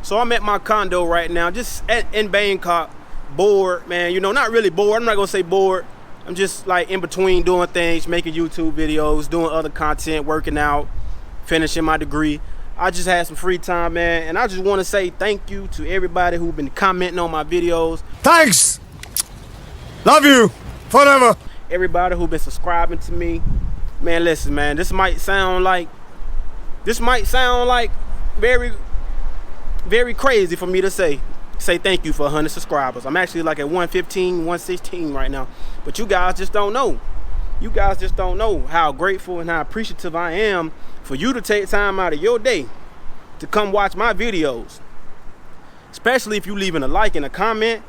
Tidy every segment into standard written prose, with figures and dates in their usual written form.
So I'm at my condo right now, just in Bangkok, bored, man. You know, not really bored. I'm not gonna say bored. I'm just like in between doing things, making YouTube videos, doing other content, working out, finishing my degree. I just had some free time, man, and I just want to say thank you to everybody who's been commenting on my videos. Thanks. Love you forever. Everybody who's been subscribing to me, man. Listen, man, this might sound like very, very crazy for me to say thank you for 100 subscribers. I'm actually like at 115, 116 right now, but you guys just don't know. You guys just don't know how grateful and how appreciative I am for you to take time out of your day to come watch my videos, especially if you leaving a like and a comment.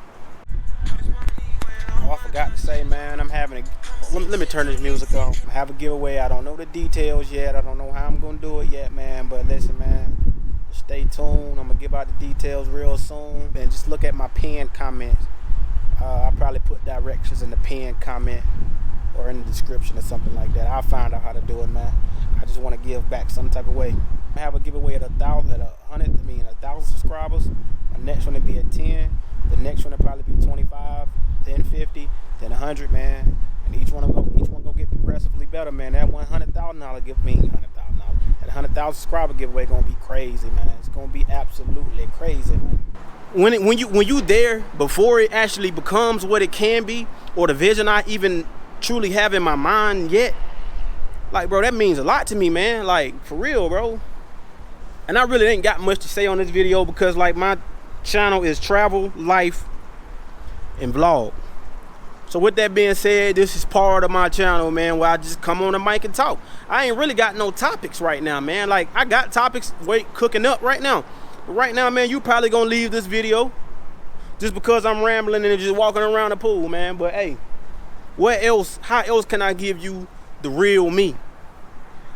Oh, I forgot to say, man, I'm having a, let me turn this music on. I have a giveaway. I don't know the details yet. I don't know how I'm gonna do it yet, man, but listen, man, stay tuned. I'm gonna give out the details real soon. And just look at my pinned comments. I'll probably put directions in the pinned comment or in the description or something like that. I'll find out how to do it, man. I just want to give back some type of way. I have a giveaway at 1,000 subscribers. My next one will be at 10. The next one will probably be 25, then 50, then 100, man. And each one go get progressively better, man. That $100,000 give me $100,000. That 100,000 subscriber giveaway gonna be crazy, man. It's gonna be absolutely crazy, man. When you there before it actually becomes what it can be, or the vision I even truly have in my mind yet, like, bro, that means a lot to me, man. Like, for real, bro. And I really ain't got much to say on this video because, like, my channel is travel, life, and vlog. So with that being said, this is part of my channel, man, where I just come on the mic and talk. I ain't really got no topics right now, man. Like, I got topics cooking up right now. But right now, man, you probably gonna leave this video just because I'm rambling and just walking around the pool, man. But hey, what else? How else can I give you the real me?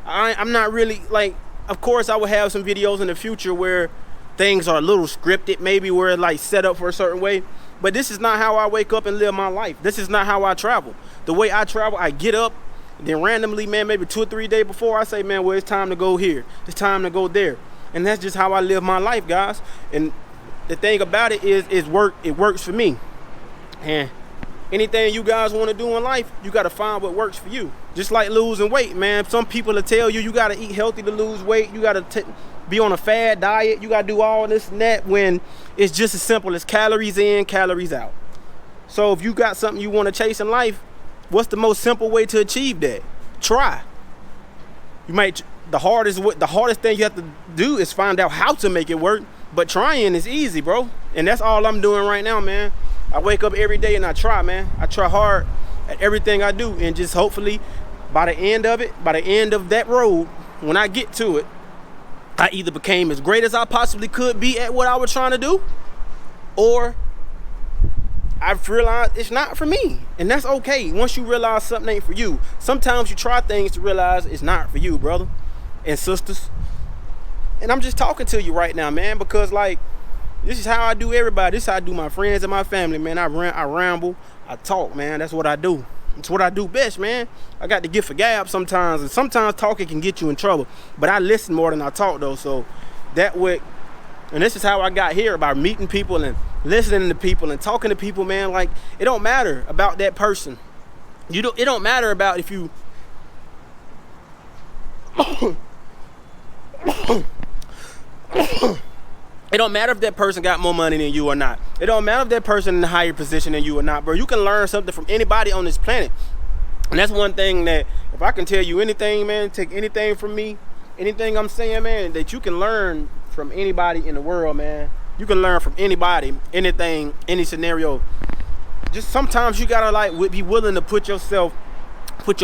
I'm not really, like, of course I will have some videos in the future where things are a little scripted, maybe where it's like set up for a certain way. But this is not how I wake up and live my life. This is not how I travel. The way I travel, I get up, then randomly, man, maybe 2 or 3 days before, I say, man, well, it's time to go here. It's time to go there. And that's just how I live my life, guys. And the thing about it is it works for me. And anything you guys want to do in life, you got to find what works for you. Just like losing weight, man. Some people will tell you got to eat healthy to lose weight. You got to be on a fad diet. You got to do all this and that, when it's just as simple as calories in, calories out. So if you got something you want to chase in life, what's the most simple way to achieve that? Try. The hardest thing you have to do is find out how to make it work. But trying is easy, bro. And that's all I'm doing right now, man. I wake up every day and I try, man. I try hard at everything I do, and just hopefully by the end of that road, when I get to it, I either became as great as I possibly could be at what I was trying to do, or I've realized it's not for me. And that's okay. Once you realize something ain't for you, sometimes you try things to realize it's not for you, brother and sisters. And I'm just talking to you right now, man, because, like, this is how I do everybody. This is how I do my friends and my family, man. I ramble, I talk, man. That's what I do. It's what I do best, man. I got the gift of gab sometimes, and sometimes talking can get you in trouble. But I listen more than I talk, though. So that way, and this is how I got here, by meeting people and listening to people and talking to people, man. Like, it don't matter about that person. It don't matter about if you it don't matter if that person got more money than you or not. It don't matter if that person in a higher position than you or not, bro. You can learn something from anybody on this planet. And that's one thing that, if I can tell you anything, man, take anything from me, anything I'm saying, man, that you can learn from anybody in the world, man. You can learn from anybody, anything, any scenario. Just sometimes you gotta, like, be willing to put your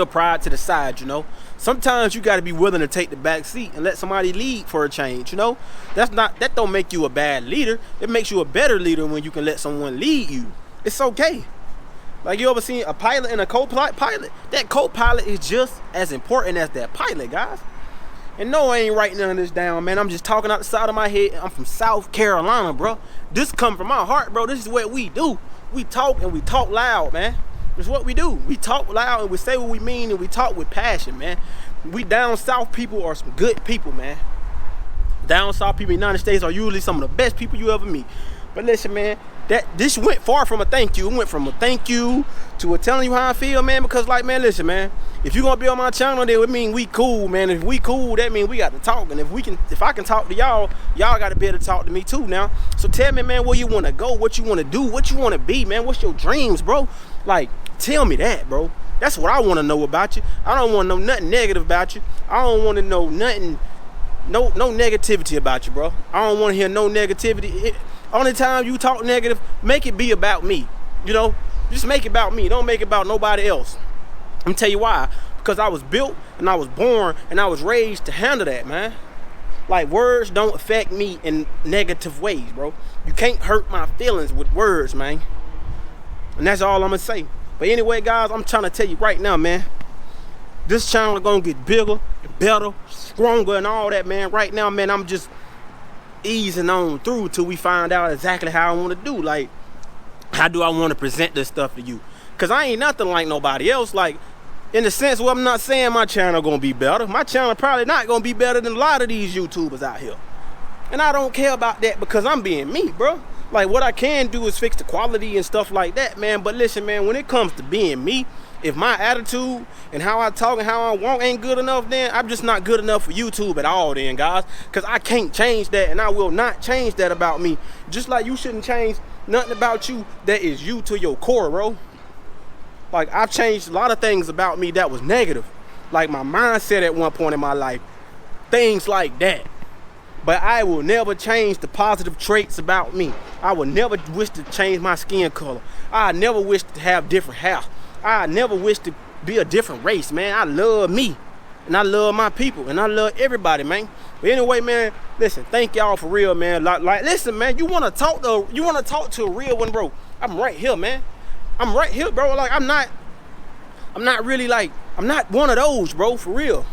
pride to the side, you know. Sometimes you got to be willing to take the back seat and let somebody lead for a change, you know. That don't make you a bad leader. It makes you a better leader when you can let someone lead you. It's okay. Like, you ever seen a pilot and a co-pilot? That co-pilot is just as important as that pilot, guys. And no, I ain't writing none of this down, man. I'm just talking out the side of my head. I'm from South Carolina, bro. This come from my heart, bro. This is what we do. We talk, and we talk loud, man. It's what we do. We talk loud and we say what we mean, and we talk with passion, man. We down south people are some good people, man. Down south people in the United States are usually some of the best people you ever meet. But listen, man, this went far from a thank you. It went from a thank you to a telling you how I feel, man. Because like, man, listen, man, if you're gonna be on my channel, then it mean we cool, man. If we cool, that means we got to talk. And if I can talk to y'all, y'all got to be able to talk to me too now. So tell me, man, where you want to go, what you want to do, what you want to be, man. What's your dreams, bro? Like, tell me that, bro. That's what I want to know about you. I don't want to know nothing negative about you. I don't want to know nothing, no negativity about you, bro. I don't want to hear no negativity. Only time you talk negative, make it be about me. You know, just make it about me. Don't make it about nobody else. Let me tell you why. Because I was built and I was born and I was raised to handle that, man. Like, words don't affect me in negative ways, bro. You can't hurt my feelings with words, man. And that's all I'm gonna say. But anyway, guys, I'm trying to tell you right now, man, this channel is gonna get bigger and better, stronger and all that, man. Right now, man, I'm just easing on through till we find out exactly how I want to do. Like, how do I want to present this stuff to you? Because I ain't nothing like nobody else. Like, in the sense where I'm not saying my channel gonna be better. My channel probably not gonna be better than a lot of these YouTubers out here. And I don't care about that because I'm being me, bro. Like, what I can do is fix the quality and stuff like that, man. But listen, man, when it comes to being me, if my attitude and how I talk and how I walk ain't good enough, then I'm just not good enough for YouTube at all then, guys. Because I can't change that, and I will not change that about me. Just like you shouldn't change nothing about you that is you to your core, bro. Like, I've changed a lot of things about me that was negative. Like my mindset at one point in my life. Things like that. But I will never change the positive traits about me. I will never wish to change my skin color. I never wish to have different hair. I never wish to be a different race, man. I love me. And I love my people. And I love everybody, man. But anyway, man, listen, thank y'all for real, man. Like listen, man, you wanna talk to a real one, bro. I'm right here, man. I'm right here, bro. Like, I'm not really like, I'm not one of those, bro, for real.